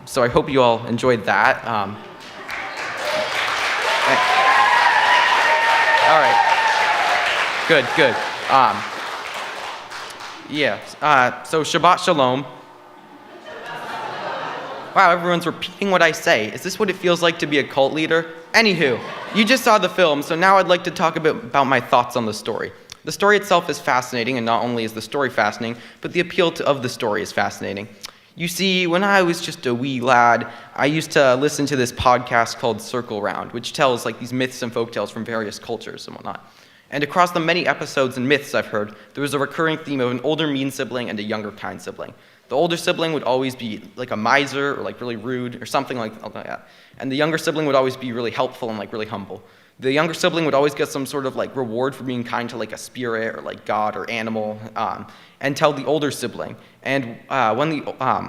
So I hope you all enjoyed that. All right. Good. So Shabbat Shalom. Wow, everyone's repeating what I say. Is this what it feels like to be a cult leader? Anywho, you just saw the film, so now I'd like to talk a bit about my thoughts on the story. The story itself is fascinating, and not only is the story fascinating, but the appeal of the story is fascinating. You see, when I was just a wee lad, I used to listen to this podcast called Circle Round, which tells these myths and folktales from various cultures and whatnot. And across the many episodes and myths I've heard, there was a recurring theme of an older mean sibling and a younger kind sibling. The older sibling would always be like a miser or really rude or something like that. And the younger sibling would always be really helpful and really humble. The younger sibling would always get some sort of reward for being kind to a spirit or God or animal, and tell the older sibling. And when the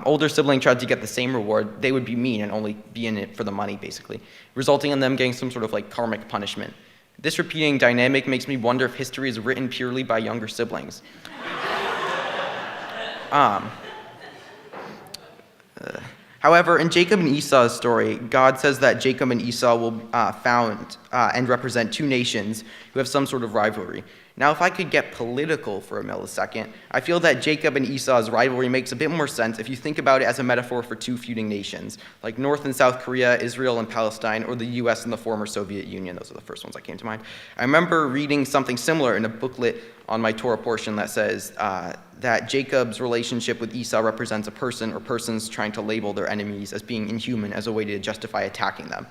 older sibling tried to get the same reward, they would be mean and only be in it for the money, basically, resulting in them getting some sort of karmic punishment. This repeating dynamic makes me wonder if history is written purely by younger siblings. However, in Jacob and Esau's story, God says that Jacob and Esau will found and represent two nations who have some sort of rivalry. Now, if I could get political for a millisecond, I feel that Jacob and Esau's rivalry makes a bit more sense if you think about it as a metaphor for two feuding nations, like North and South Korea, Israel and Palestine, or the US and the former Soviet Union. Those are the first ones that came to mind. I remember reading something similar in a booklet on my Torah portion that says that Jacob's relationship with Esau represents a person or persons trying to label their enemies as being inhuman as a way to justify attacking them.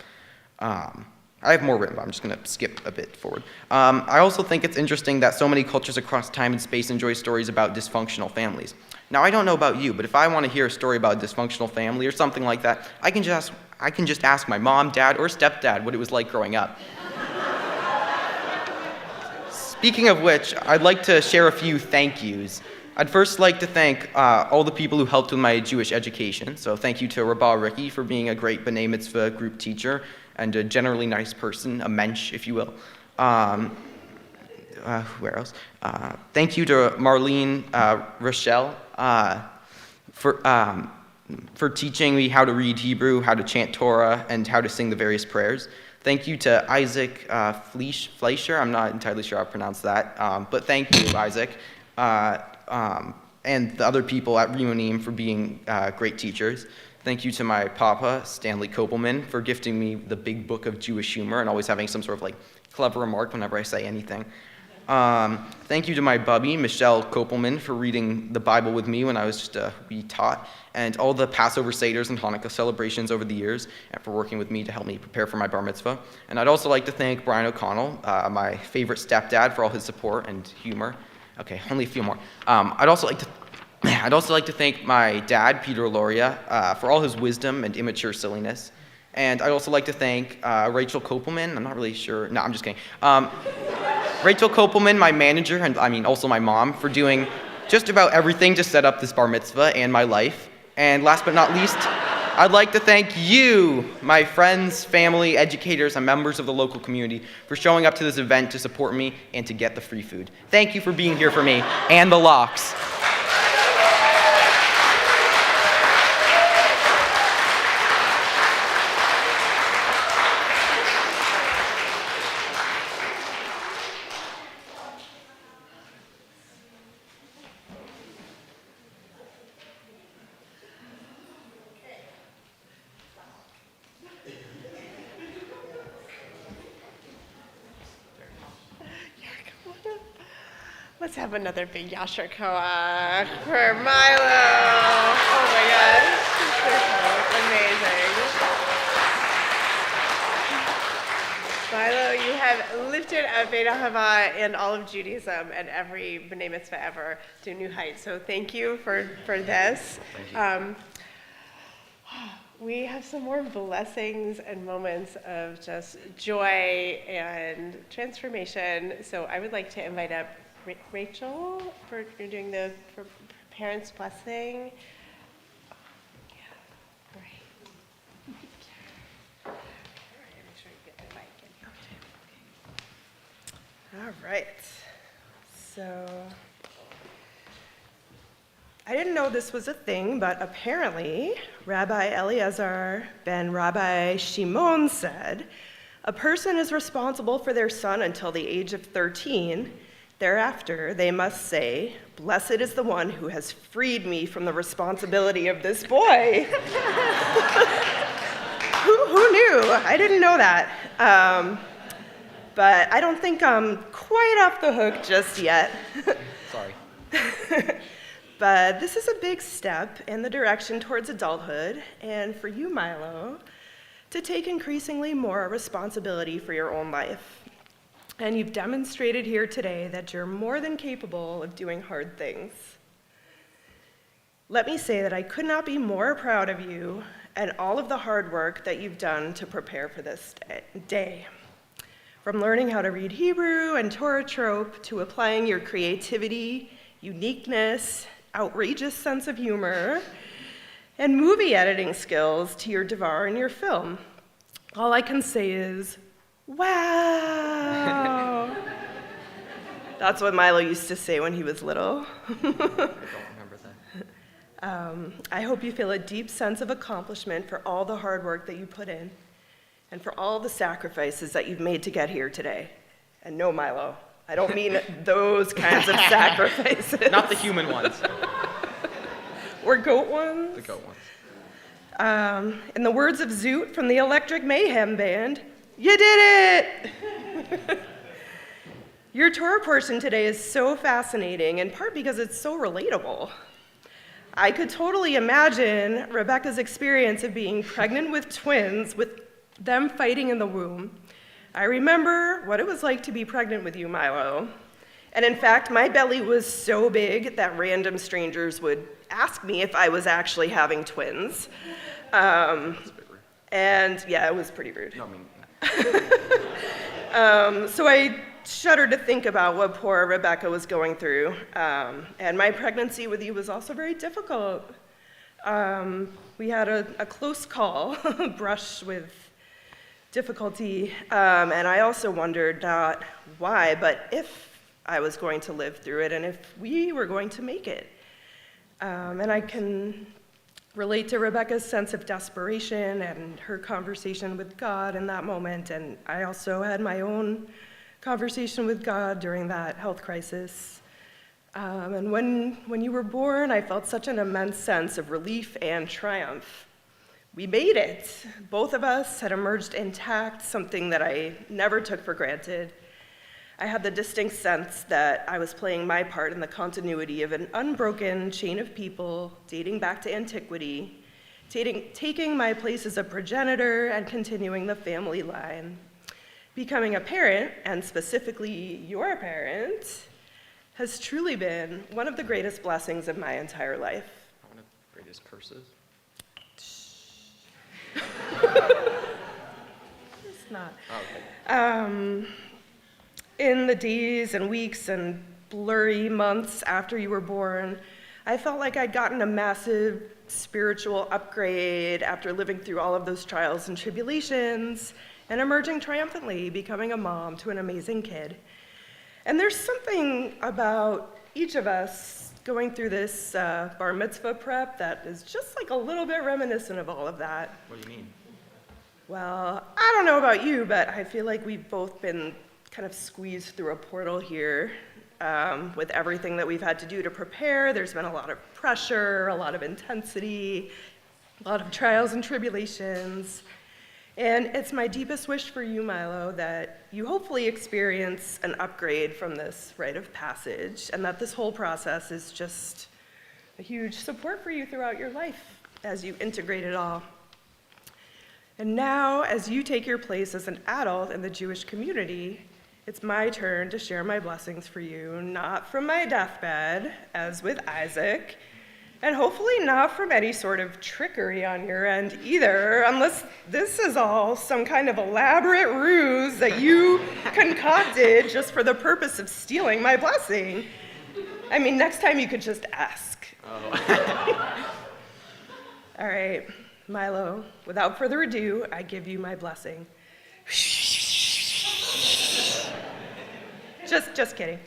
I have more written, but I'm just going to skip a bit forward. I also think it's interesting that so many cultures across time and space enjoy stories about dysfunctional families. Now, I don't know about you, but if I want to hear a story about a dysfunctional family or something like that, I can just ask my mom, dad, or stepdad what it was like growing up. Speaking of which, I'd like to share a few thank yous. I'd first like to thank all the people who helped with my Jewish education. So thank you to Rabbi Ricky for being a great B'nai Mitzvah group teacher and a generally nice person, a mensch, if you will. Where else? Thank you to Marlene Rochelle for teaching me how to read Hebrew, how to chant Torah, and how to sing the various prayers. Thank you to Isaac Fleischer. I'm not entirely sure how to pronounce that, but thank you, Isaac. And the other people at Rimonim for being great teachers. Thank you to my papa, Stanley Koppelman, for gifting me the big book of Jewish humor and always having some sort of clever remark whenever I say anything. Thank you to my bubby, Michelle Koppelman, for reading the Bible with me when I was just a wee tot, and all the Passover Seders and Hanukkah celebrations over the years, and for working with me to help me prepare for my bar mitzvah. And I'd also like to thank Brian O'Connell, my favorite stepdad, for all his support and humor. Okay, only a few more. I'd also like to thank my dad, Peter Loria, for all his wisdom and immature silliness. And I'd also like to thank Rachel Koppelman. I'm not really sure. No, I'm just kidding. Rachel Koppelman, my manager, and also my mom, for doing just about everything to set up this bar mitzvah and my life. And last but not least, I'd like to thank you, my friends, family, educators, and members of the local community for showing up to this event to support me and to get the free food. Thank you for being here for me and the Locks. Let's have another big Yasher Koach for Milo. Oh my gosh. Amazing. Milo, you have lifted up Beit Ahava and all of Judaism and every B'nai Mitzvah ever to new heights. So thank you for this. We have some more blessings and moments of just joy and transformation. So I would like to invite up Rachel for doing the for parents' blessing. Yeah, great. Make sure you get the mic in. Okay. All right. So I didn't know this was a thing, but apparently Rabbi Eliezer ben Rabbi Shimon said, a person is responsible for their son until the age of 13. Thereafter, they must say, blessed is the one who has freed me from the responsibility of this boy. Who knew? I didn't know that. But I don't think I'm quite off the hook just yet. Sorry. But this is a big step in the direction towards adulthood, and for you, Milo, to take increasingly more responsibility for your own life. And you've demonstrated here today that you're more than capable of doing hard things. Let me say that I could not be more proud of you and all of the hard work that you've done to prepare for this day. From learning how to read Hebrew and Torah trope to applying your creativity, uniqueness, outrageous sense of humor, and movie editing skills to your devar and your film. All I can say is, wow. That's what Milo used to say when he was little. I don't remember that. I hope you feel a deep sense of accomplishment for all the hard work that you put in and for all the sacrifices that you've made to get here today. And no, Milo, I don't mean those kinds of sacrifices. Not the human ones. Or goat ones. The goat ones. In the words of Zoot from the Electric Mayhem Band, you did it! Your Torah portion today is so fascinating, in part because it's so relatable. I could totally imagine Rebecca's experience of being pregnant with twins, with them fighting in the womb. I remember what it was like to be pregnant with you, Milo. And in fact, my belly was so big that random strangers would ask me if I was actually having twins. And yeah, it was pretty rude. No, I mean, So I shudder to think about what poor Rebecca was going through. And my pregnancy with you was also very difficult. We had a close call, brush with difficulty. And I also wondered not why, but if I was going to live through it and if we were going to make it. And I can relate to Rebecca's sense of desperation and her conversation with God in that moment. And I also had my own conversation with God during that health crisis. And when you were born, I felt such an immense sense of relief and triumph. We made it. Both of us had emerged intact, something that I never took for granted. I had the distinct sense that I was playing my part in the continuity of an unbroken chain of people dating back to antiquity, taking my place as a progenitor and continuing the family line. Becoming a parent, and specifically your parent, has truly been one of the greatest blessings of my entire life. one of the greatest curses. It's not. Oh, okay. In the days and weeks and blurry months after you were born, I felt like I'd gotten a massive spiritual upgrade after living through all of those trials and tribulations and emerging triumphantly, becoming a mom to an amazing kid. And there's something about each of us going through this bar mitzvah prep that is just like a little bit reminiscent of all of that. What do you mean? Well, I don't know about you, but I feel like we've both been kind of squeezed through a portal here with everything that we've had to do to prepare. There's been a lot of pressure, a lot of intensity, a lot of trials and tribulations. And it's my deepest wish for you, Milo, that you hopefully experience an upgrade from this rite of passage, and that this whole process is just a huge support for you throughout your life as you integrate it all. And now, as you take your place as an adult in the Jewish community, it's my turn to share my blessings for you, not from my deathbed, as with Isaac, and hopefully not from any sort of trickery on your end either, unless this is all some kind of elaborate ruse that you concocted just for the purpose of stealing my blessing. I mean, next time you could just ask. Oh. All right, Milo, without further ado, I give you my blessing. Just kidding.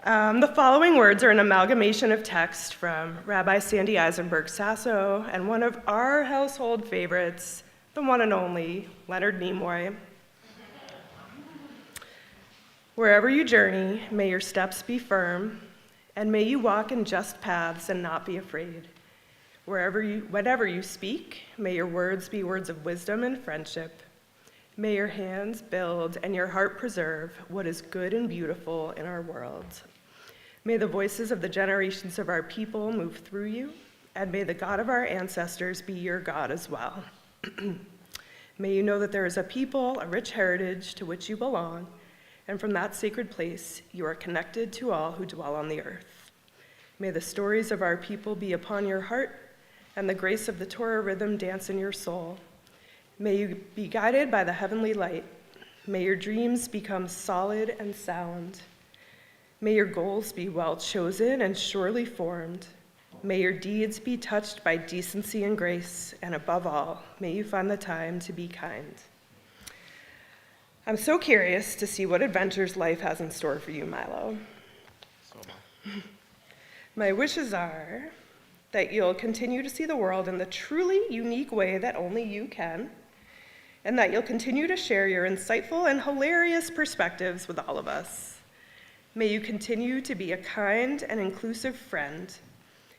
The following words are an amalgamation of text from Rabbi Sandy Eisenberg Sasso and one of our household favorites, the one and only Leonard Nimoy. Wherever you journey, may your steps be firm, and may you walk in just paths and not be afraid. Whenever you speak, may your words be words of wisdom and friendship. May your hands build and your heart preserve what is good and beautiful in our world. May the voices of the generations of our people move through you, and may the God of our ancestors be your God as well. May you know that there is a people, a rich heritage to which you belong, and from that sacred place you are connected to all who dwell on the earth. May the stories of our people be upon your heart, and the grace of the Torah rhythm dance in your soul. May you be guided by the heavenly light. May your dreams become solid and sound. May your goals be well chosen and surely formed. May your deeds be touched by decency and grace, and above all, may you find the time to be kind. I'm so curious to see what adventures life has in store for you, Milo. My wishes are that you'll continue to see the world in the truly unique way that only you can, and that you'll continue to share your insightful and hilarious perspectives with all of us. May you continue to be a kind and inclusive friend.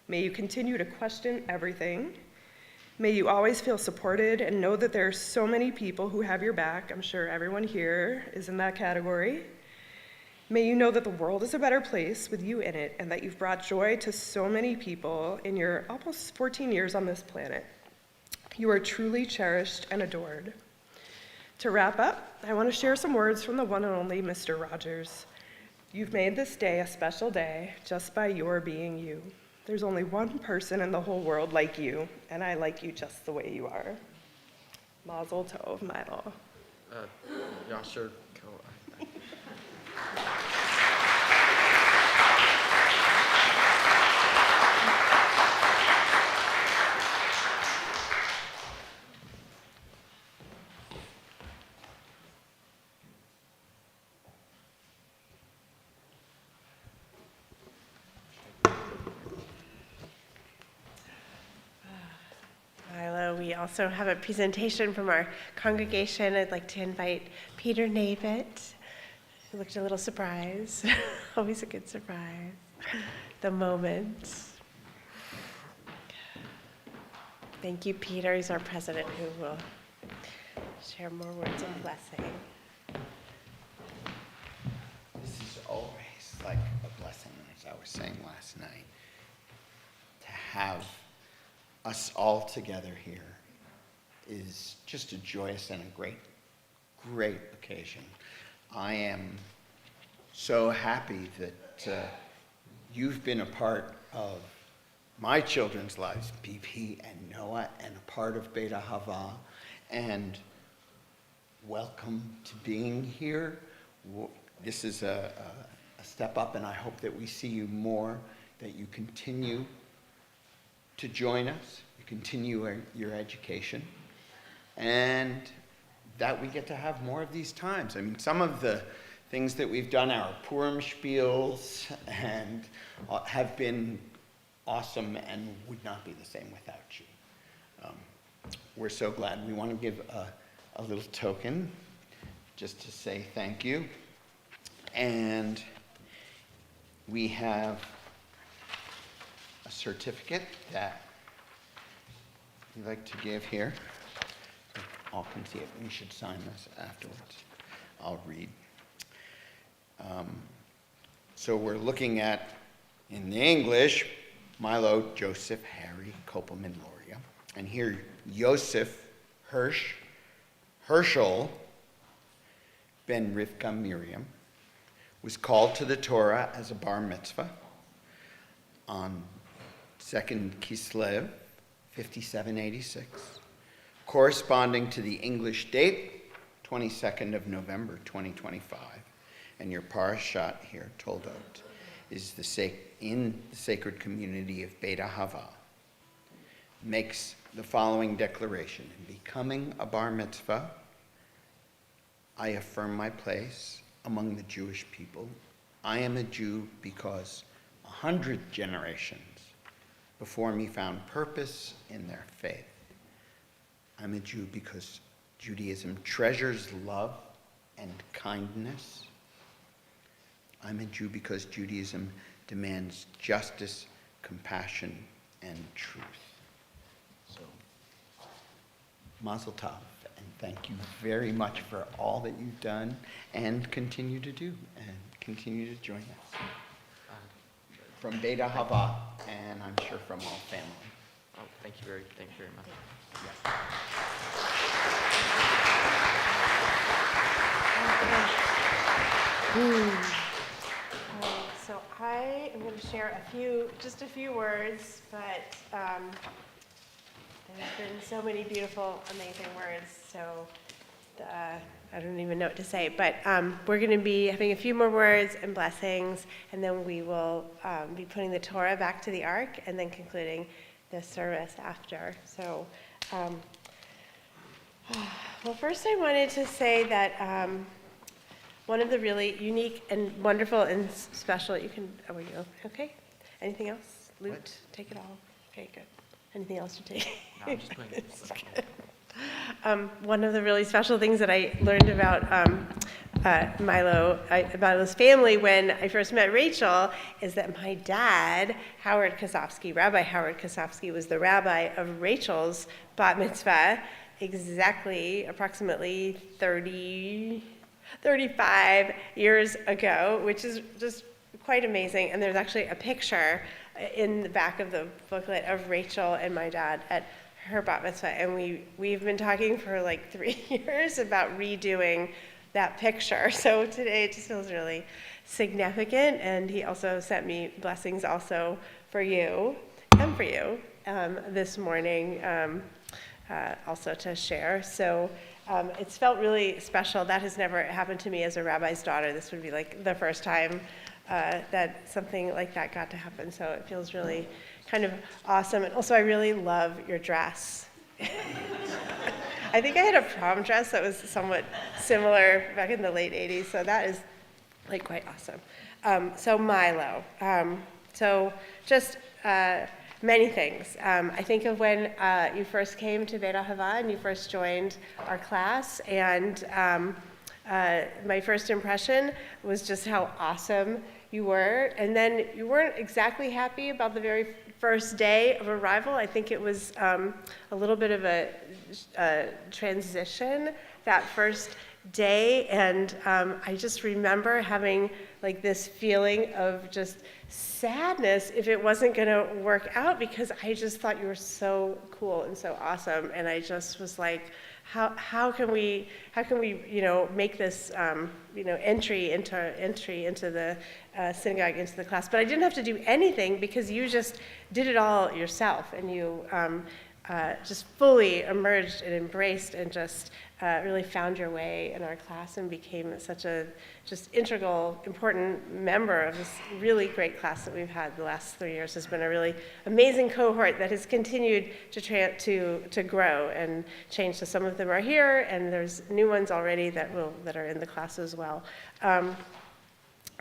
May you continue to question everything. May you always feel supported and know that there are so many people who have your back. I'm sure everyone here is in that category. May you know that the world is a better place with you in it, and that you've brought joy to so many people in your almost 14 years on this planet. You are truly cherished and adored. To wrap up, I want to share some words from the one and only Mr. Rogers. You've made this day a special day just by your being you. There's only one person in the whole world like you, and I like you just the way you are. Mazel tov, Milo. Yasher. Milo, we also have a presentation from our congregation. I'd like to invite Peter Navitt, who looked a little surprised. Always a good surprise. The moment. Thank you, Peter. He's our president, who will share more words of blessing. This is always like a blessing, as I was saying last night, to have us all together here is just a joyous and a great occasion. I am so happy that you've been a part of my children's lives, BP and Noah, and a part of Beta Hava, and welcome to being here. This is a step up, and I hope that we see you more, that you continue to join us, you continue your education, and that we get to have more of these times. I mean, some of the things that we've done, our Purim spiels, and have been awesome and would not be the same without you. We're so glad. We want to give a little token just to say thank you. And we have a certificate that we'd like to give here. All can see it. We should sign this afterwards. I'll read. So we're looking at, in the English, Milo, Joseph, Harry, Koppelman, Loria. And here, Yosef, Herschel, Ben Rivka, Miriam, was called to the Torah as a bar mitzvah on 2nd Kislev, 5786, corresponding to the English date, 22nd of November, 2025. And your Parshat here, Toldot, is in the sacred community of Beta Hava, makes the following declaration: in becoming a bar mitzvah, I affirm my place among the Jewish people I am a Jew because 100 generations before me found purpose in their faith. I'm a Jew because Judaism treasures love and kindness. I'm a Jew because Judaism demands justice, compassion, and truth. So, Mazel Tov, and thank you very much for all that you've done and continue to do, and continue to join us. From Beit Ahava, and I'm sure from all family. Oh, thank you very much. So I am going to share just a few words, but there's been so many beautiful, amazing words, so I don't even know what to say. But we're going to be having a few more words and blessings, and then we will be putting the Torah back to the Ark, and then concluding the service after. So, well, first I wanted to say that one of the really unique and wonderful and special, are you okay? Anything else? Loot, What? take it all. Okay, good. Anything else to take? No, I'm just putting this One of the really special things that I learned about Milo, about his family when I first met Rachel, is that my dad, Rabbi Howard Kosofsky, was the rabbi of Rachel's bat mitzvah approximately 35 years ago, which is just quite amazing. And there's actually a picture in the back of the booklet of Rachel and my dad at her bat mitzvah. And we've been talking for like 3 years about redoing that picture. So today it just feels really significant. And he also sent me blessings also for you and for you this morning also to share. So it's felt really special. That has never happened to me as a rabbi's daughter. This would be like the first time that something like that got to happen. So it feels really kind of awesome. And also I really love your dress. I think I had a prom dress that was somewhat similar back in the late 80s. So that is like quite awesome. So Milo. So just many things. I think of when you first came to Beit Ahava and you first joined our class, and my first impression was just how awesome you were. And then you weren't exactly happy about the very first day of arrival. I think it was a little bit of a transition that first day, and I just remember having like this feeling of just sadness if it wasn't going to work out, because I just thought you were so cool and so awesome, and I just was like, how can we make this entry into the synagogue, into the class. But I didn't have to do anything because you just did it all yourself, and you just fully emerged and embraced and just really found your way in our class and became such a just integral, important member of this really great class that we've had the last 3 years. Has been a really amazing cohort that has continued to grow and change. So some of them are here, and there's new ones already that are in the class as well.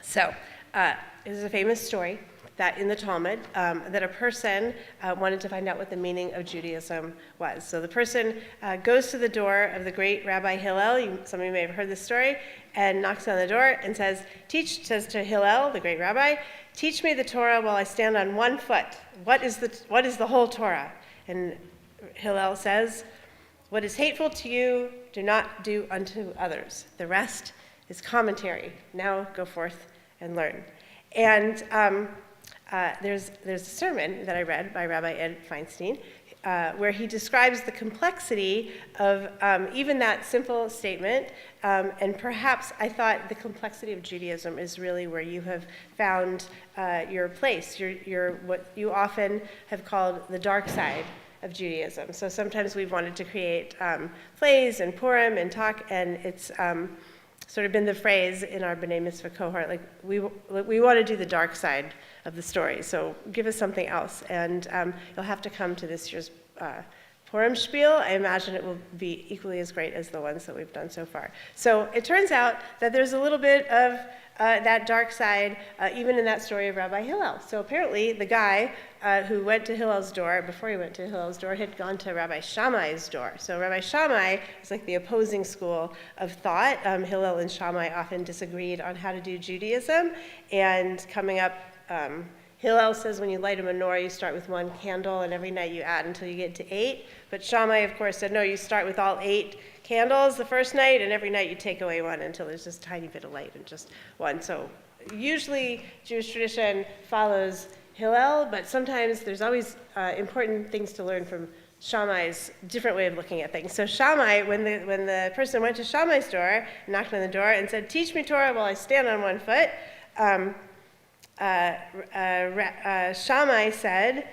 So it is a famous story that in the Talmud, that a person wanted to find out what the meaning of Judaism was. So the person goes to the door of the great Rabbi Hillel, some of you may have heard this story, and knocks on the door and says to Hillel, the great rabbi, "Teach me the Torah while I stand on one foot. What is the whole Torah?" And Hillel says, "What is hateful to you, do not do unto others. The rest is commentary. Now go forth and learn." And there's a sermon that I read by Rabbi Ed Feinstein where he describes the complexity of even that simple statement. And perhaps I thought the complexity of Judaism is really where you have found your place, your what you often have called the dark side of Judaism. So sometimes we've wanted to create plays and Purim and talk, and it's sort of been the phrase in our B'nai Mitzvah cohort, like we want to do the dark side of the story, so give us something else. And you'll have to come to this year's Purim spiel. I imagine it will be equally as great as the ones that we've done so far. So it turns out that there's a little bit of that dark side, even in that story of Rabbi Hillel. So apparently the guy who went to Hillel's door, before he went to Hillel's door, had gone to Rabbi Shammai's door. So Rabbi Shammai is like the opposing school of thought. Hillel and Shammai often disagreed on how to do Judaism. And coming up, Hillel says when you light a menorah, you start with 1 candle, and every night you add until you get to 8. But Shammai, of course, said, no, you start with all 8 candles the first night, and every night you take away 1 until there's just a tiny bit of light and just 1. So usually Jewish tradition follows Hillel, but sometimes there's always important things to learn from Shammai's different way of looking at things. So Shammai, when the person went to Shammai's door, knocked on the door and said, teach me Torah while I stand on 1 foot, Shammai said,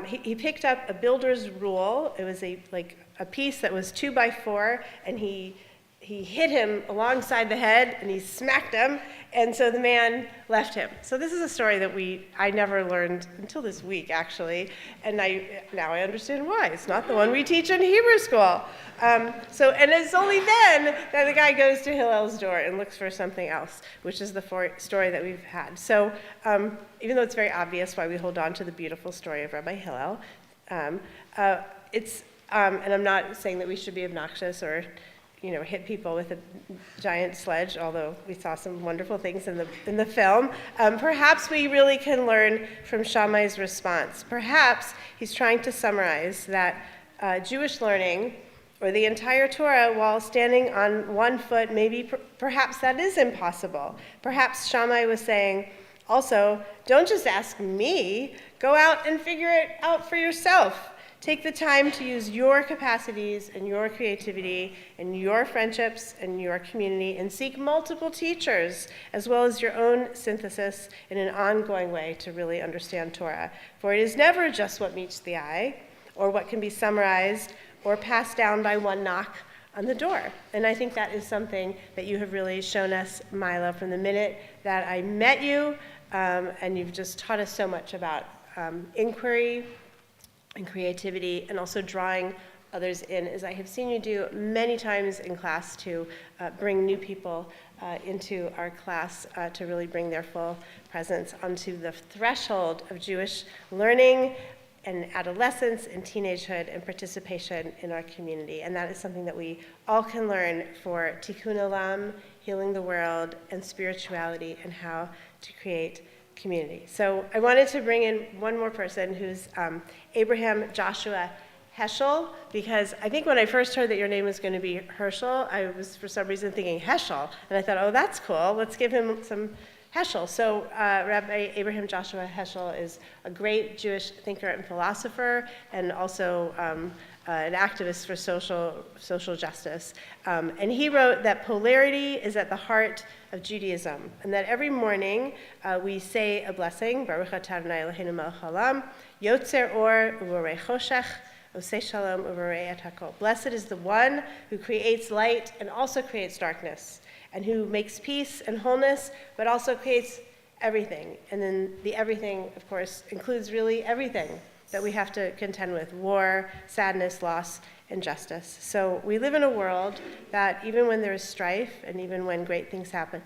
he picked up a builder's rule. It was a piece that was 2 by 4, and he hit him alongside the head, and he smacked him, and so the man left him. So this is a story that I never learned until this week, actually, and now I understand why. It's not the one we teach in Hebrew school. And it's only then that the guy goes to Hillel's door and looks for something else, which is the story that we've had. So even though it's very obvious why we hold on to the beautiful story of Rabbi Hillel, and I'm not saying that we should be obnoxious or hit people with a giant sledge, although we saw some wonderful things in the film. Perhaps we really can learn from Shammai's response. Perhaps he's trying to summarize that Jewish learning, or the entire Torah, while standing on 1 foot, perhaps that is impossible. Perhaps Shammai was saying, also, don't just ask me, go out and figure it out for yourself. Take the time to use your capacities and your creativity and your friendships and your community, and seek multiple teachers as well as your own synthesis in an ongoing way to really understand Torah. For it is never just what meets the eye or what can be summarized or passed down by 1 knock on the door. And I think that is something that you have really shown us, Milo, from the minute that I met you, and you've just taught us so much about inquiry and creativity, and also drawing others in, as I have seen you do many times in class to bring new people into our class to really bring their full presence onto the threshold of Jewish learning and adolescence and teenagehood and participation in our community. And that is something that we all can learn for tikkun olam, healing the world, and spirituality, and how to create community. So I wanted to bring in one more person, who's Abraham Joshua Heschel, because I think when I first heard that your name was going to be Herschel, I was for some reason thinking Heschel, and I thought, oh, that's cool, let's give him some Heschel. So Rabbi Abraham Joshua Heschel is a great Jewish thinker and philosopher, and also an activist for social justice. And he wrote that polarity is at the heart of Judaism, and that every morning we say a blessing, Baruch atah Adonai Eloheinu melech haolam, Yotzer or uvorei choshech, Oseh shalom uvorei et hakol. Blessed is the one who creates light and also creates darkness, and who makes peace and wholeness, but also creates everything. And then the everything, of course, includes really everything that we have to contend with: war, sadness, loss, injustice. So we live in a world that even when there is strife and even when great things happen,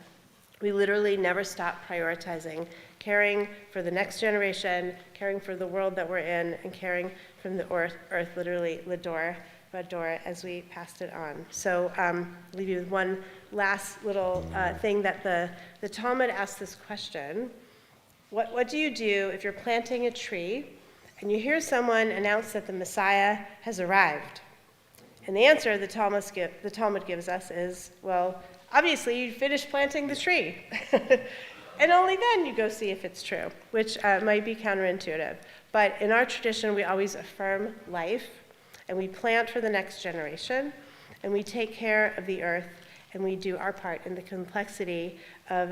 we literally never stop prioritizing caring for the next generation, caring for the world that we're in, and caring from the earth literally l'dor v'dor, as we passed it on. So leave you with one last little thing that the Talmud asks this question. What do you do if you're planting a tree and you hear someone announce that the Messiah has arrived? And the answer the Talmud gives us is, well, obviously you finish planting the tree. And only then you go see if it's true, which might be counterintuitive. But in our tradition, we always affirm life, and we plant for the next generation, and we take care of the earth, and we do our part in the complexity of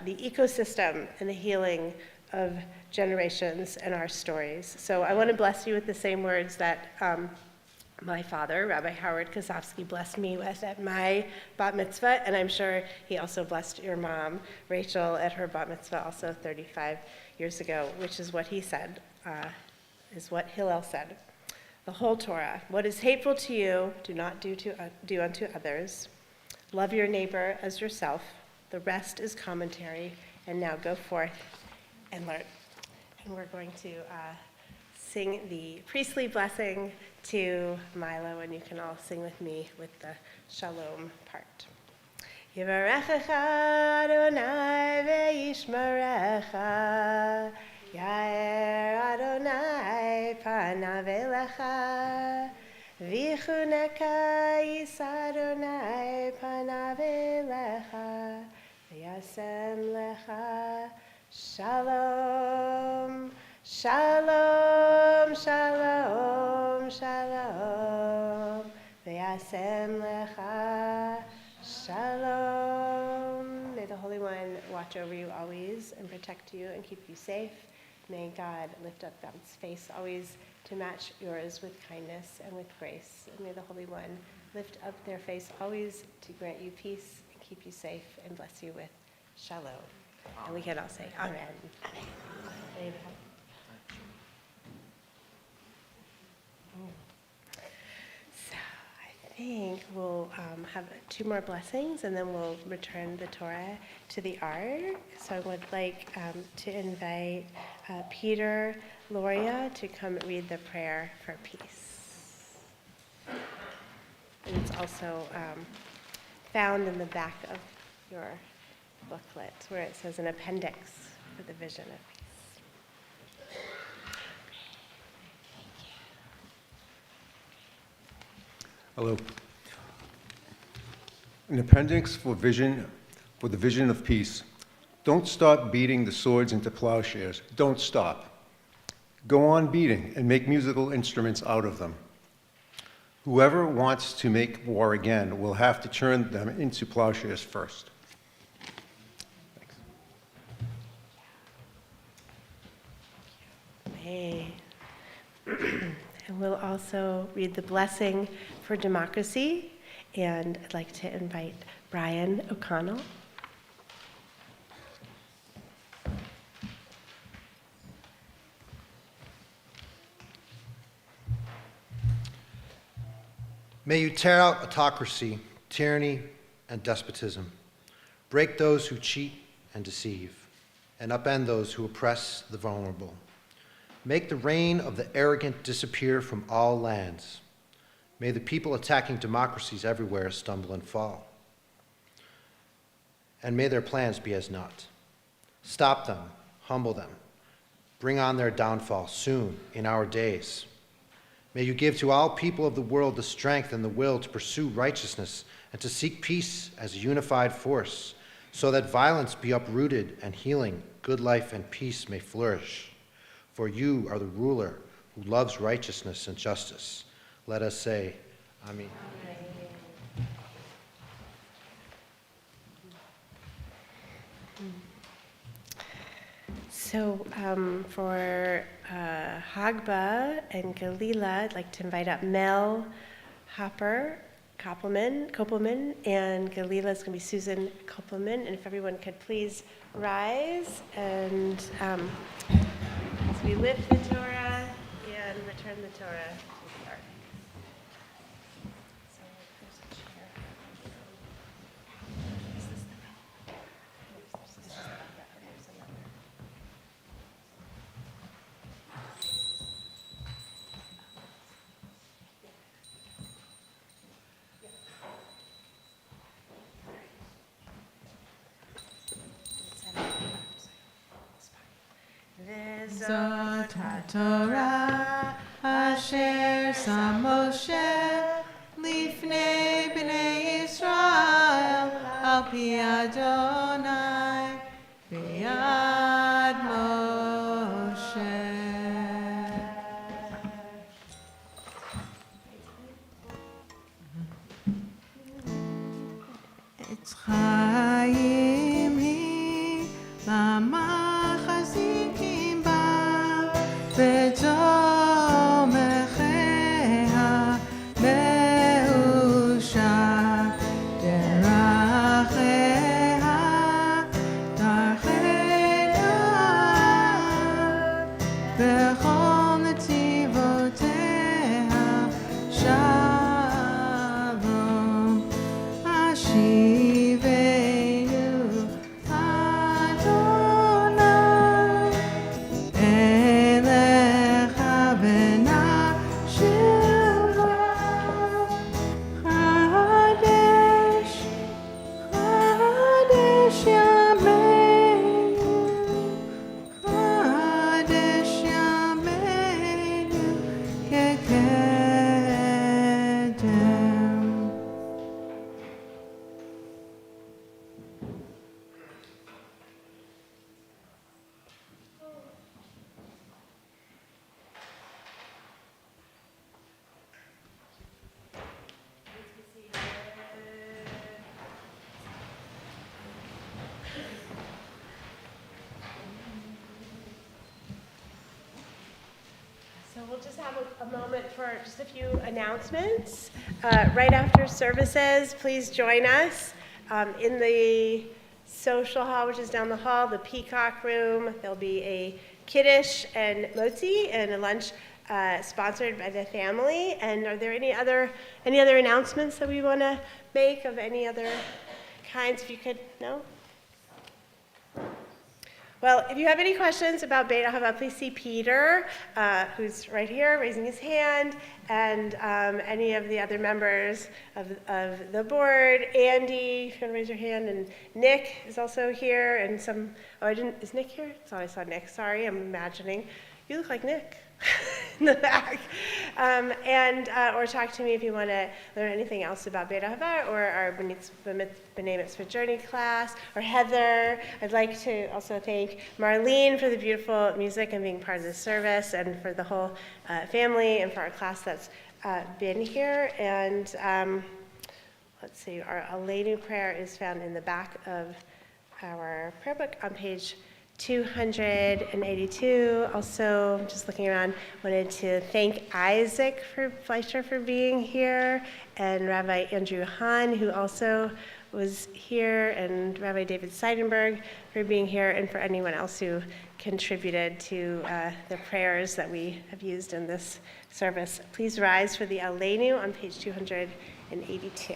the ecosystem and the healing of generations and our stories. So I want to bless you with the same words that my father, Rabbi Howard Kosofsky, blessed me with at my bat mitzvah, and I'm sure he also blessed your mom, Rachel, at her bat mitzvah also 35 years ago, which is what he said, is what Hillel said. The whole Torah: what is hateful to you, do not do unto others. Love your neighbor as yourself. The rest is commentary. And now go forth and learn. And we're going to sing the priestly blessing to Milo, and you can all sing with me with the shalom part. Yivarechecha Adonai ve'yishmerecha, Yair Adonai panav elecha, v'chuneka yis Adonai panav elecha, v'yasem lecha shalom, shalom, shalom, shalom, v'yasem lecha shalom. May the Holy One watch over you always and protect you and keep you safe. May God lift up God's face always to match yours with kindness and with grace. And may the Holy One lift up their face always to grant you peace and keep you safe and bless you with shalom. And we can all say amen. Amen. So I think we'll have 2 more blessings, and then we'll return the Torah to the Ark. So I would like to invite Peter Loria to come read the prayer for peace. And it's also found in the back of your booklet, where it says an appendix for the vision of peace. Hello. An appendix for the vision of peace. Don't stop beating the swords into plowshares. Don't stop. Go on beating and make musical instruments out of them. Whoever wants to make war again will have to turn them into plowshares first. Hey. And we'll also read the blessing for democracy, and I'd like to invite Brian O'Connell. May you tear out autocracy, tyranny, and despotism. Break those who cheat and deceive, and upend those who oppress the vulnerable. Make the reign of the arrogant disappear from all lands. May the people attacking democracies everywhere stumble and fall. And may their plans be as naught. Stop them, humble them, bring on their downfall soon in our days. May you give to all people of the world the strength and the will to pursue righteousness and to seek peace as a unified force, so that violence be uprooted and healing, good life and peace may flourish. For you are the ruler who loves righteousness and justice. Let us say, Amen. So for Hagba and Galila, I'd like to invite up Mel, Hopper, Koppelman, and Galila is going to be Susan Koppelman. And if everyone could please rise, and as we lift the Torah and return the Torah to the Ark. So there's a chair. Is this the This is the there's another. Zot HaTorah asher sam Moshe lifnei bnei Yisrael al pi Adonai b'yad Moshe. Etz chaim hi l'machzikim ba ותומכיה מאושר דרכיה דרכיה בכל נתיבותיה שלום השיבנו we'll just have a moment for just a few announcements. Right after services, please join us in the social hall, which is down the hall, the Peacock Room. There'll be a kiddush and motzi and a lunch sponsored by the family. And are there any other announcements that we want to make of any other kinds? If you could, no? Well, if you have any questions about Beit Ahava, please see Peter, who's right here, raising his hand, and any of the other members of the board. Andy, if you want to raise your hand, and Nick is also here, and is Nick here? I thought I saw Nick, sorry, I'm imagining. You look like Nick in the back. Or talk to me if you want to learn anything else about Beit Ahava or our B'nai Mitzvah Journey class, or Heather. I'd like to also thank Marlene for the beautiful music and being part of the service, and for the whole family, and for our class that's been here. And let's see, our Aleinu prayer is found in the back of our prayer book on page 282. Also, just looking around, wanted to thank Isaac Fleischer for being here, and Rabbi Andrew Hahn, who also was here, and Rabbi David Seidenberg for being here, and for anyone else who contributed to the prayers that we have used in this service. Please rise for the Aleinu on page 282.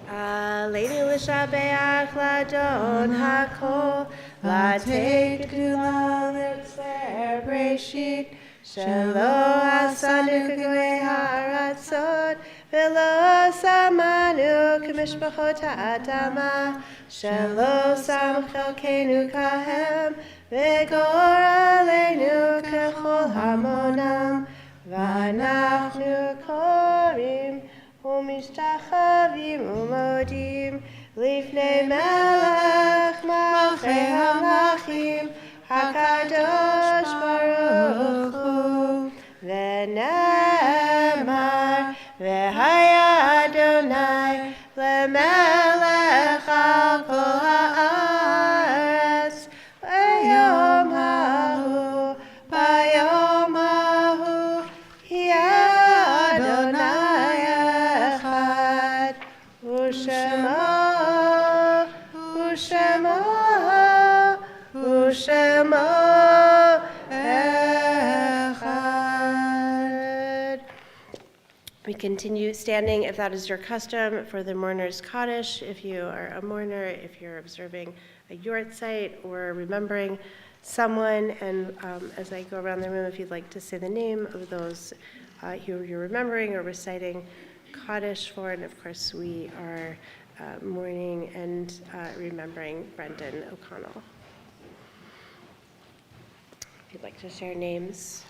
Aleinu l'shabeach l'adon hakol, l'atei gedula l'tzer breshit, shelo asanu k'goy ha'aratzot, v'lo samanu k'mishpachot ha'adama, shelo sam chelkeinu kahem, v'gor aleinu k'chol hamonam, v'anachnu korim, ומשתחווים ומודים לפני מלך מלכי המלכים הקדוש ברוך הוא, ונאמר והיה אדוני למלך על כל הארץ ביום ההוא, ביום ההוא יהיה אדוני Shema Echad. We continue standing, if that is your custom, for the mourner's Kaddish. If you are a mourner, if you're observing a yort site or remembering someone, and as I go around the room, if you'd like to say the name of those who you're remembering or reciting Kaddish for, and of course we are mourning and remembering Brendan O'Connell. If you'd like to share names.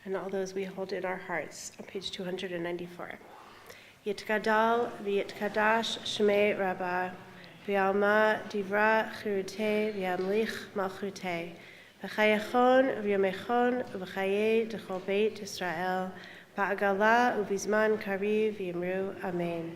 And all those we hold in our hearts on page 294. Yitgadal v'yitkadash shmei Rabbah, v'yalma divra chirutei v'yamlich malchutei, v'chayachon v'yomechon v'chayei d'chol beit Yisrael, ba'agala u'vizman kariv v'yimru amen.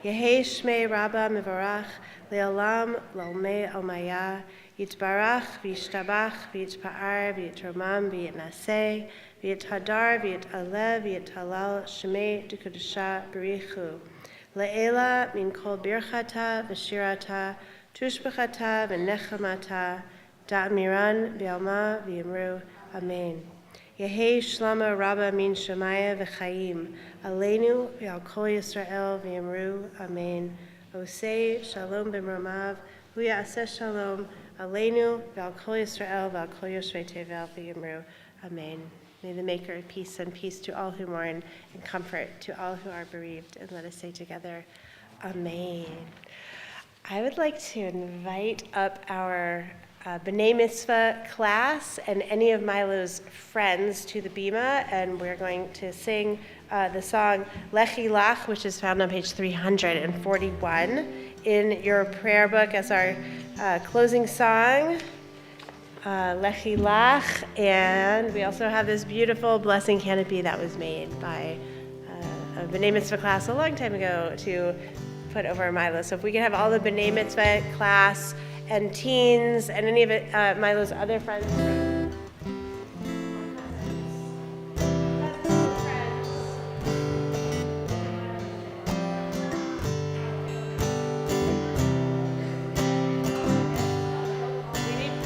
Yehei shmei Rabbah mevarach le'olam l'olmei almaya, yitbarach v'yishtabach v'yitpa'ar v'yitromam v'yitnaseh, V'yithadar, v'yitalev, v'yithalal, shemei d'kedusha b'richu. Le'ela min kol birchata, v'shirata, tushbachata, v'nechamata, da'amiran, v'yalma, v'yimru, amen. Yehei shlama rabba min shemaya v'chaim, aleinu, v'al kol Yisrael, v'yimru, amen. Osei shalom b'mramav, v'yaseh shalom, aleinu, v'al kol Yisrael, v'al kol yoshvei tevel, v'yimru, amen. May the Maker of peace send peace to all who mourn and comfort to all who are bereaved. And let us say together, Amen. I would like to invite up our B'nai Mitzvah class and any of Milo's friends to the Bima, and we're going to sing the song Lechi Lach, which is found on page 341 in your prayer book as our closing song. Lechi Lach, and we also have this beautiful blessing canopy that was made by a B'nai Mitzvah class a long time ago to put over Milo. So if we could have all the B'nai Mitzvah class and teens and any of it, Milo's other friends.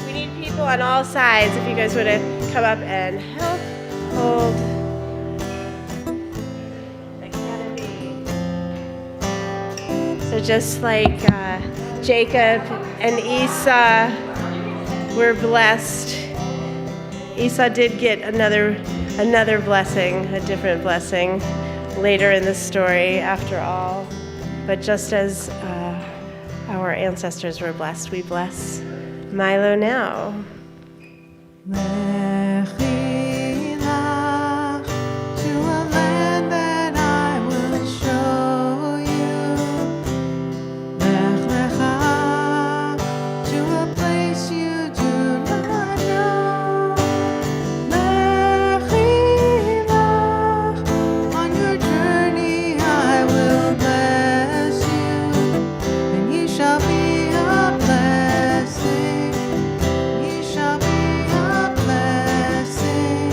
We need people on all sides if you guys would come up and help hold the canopy. So just like Jacob and Esau were blessed, Esau did get another blessing, a different blessing later in the story after all. But just as our ancestors were blessed, we bless Milo now. Lechi lach to a land that I will show you. Lech lecha to a place you do not know. Lechi lach on your journey I will bless you, and ye shall be a blessing. Ye shall be a blessing,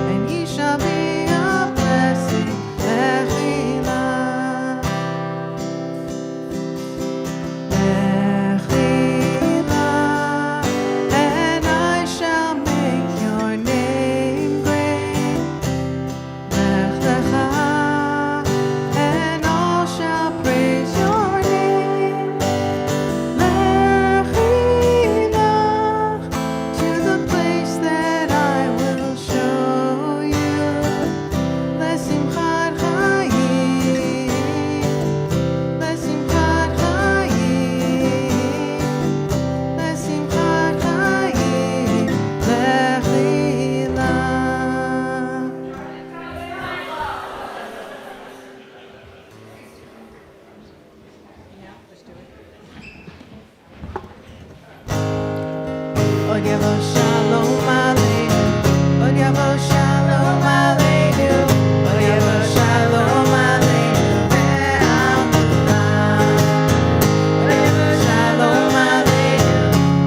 and ye shall be a blessing. Lechi lach, lechi lach, and I shall make your name great. Lech lecha, and all shall praise your name. Lechi lach to the place that I will show you. Lesimchat chayim, lesimchat chayim, lesimchat chayim. Lechi lach. Od yavo shalom aleinu, od yavo shalom aleinu, od yavo shalom aleinu ve'amunah. Od yavo shalom aleinu,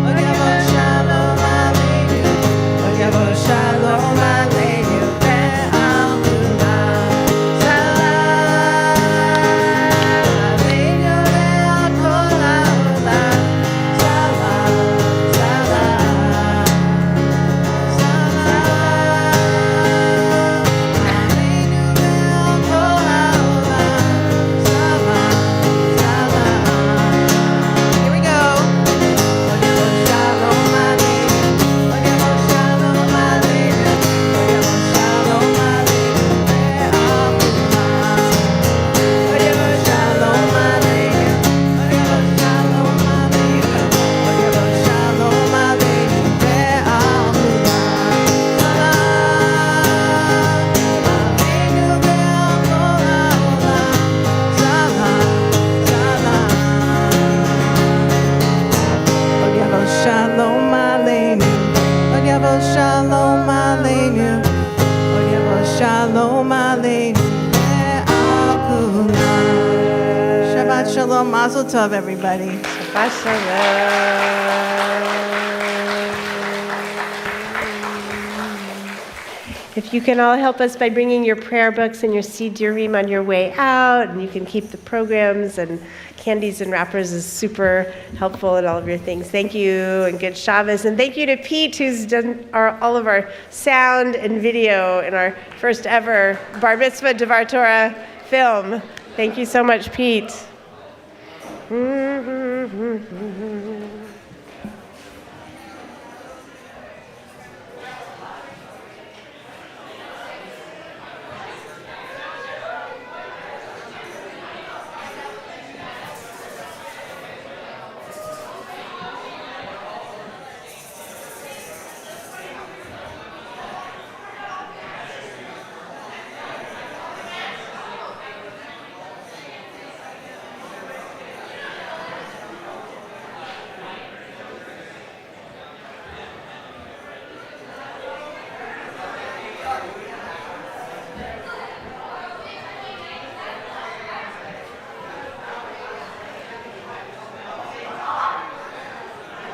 od yavo shalom aleinu, od yavo shalom aleinu ve'amunah. Salam aleinu ve'al kol ha'olam. Salam, salam, aleinu ve'al kol ha'olam. Salam, salam. Here we go. Od yavo shalom aleinu, od yavo shalom aleinu, od yavo shalom aleinu ve'amunah. Od yavo shalom aleinu, od yavo shalom aleinu, od yavo shalom aleinu ve'amunah. Salam aleinu ve'al kol ha'olam. Salam, salam. Od yavo shalom aleinu, od yavo shalom aleinu ve'al kulam. Shabbat shalom, mazel tov, everybody. Shabbat shalom. If you can all help us by bringing your prayer books and your Sidurim on your way out, and you can keep the programs and candies and wrappers is super helpful in all of your things. Thank you, and good Shabbos. And thank you to Pete, who's done all of our sound and video in our first ever Bar Mitzvah Devar Torah film. Thank you so much, Pete.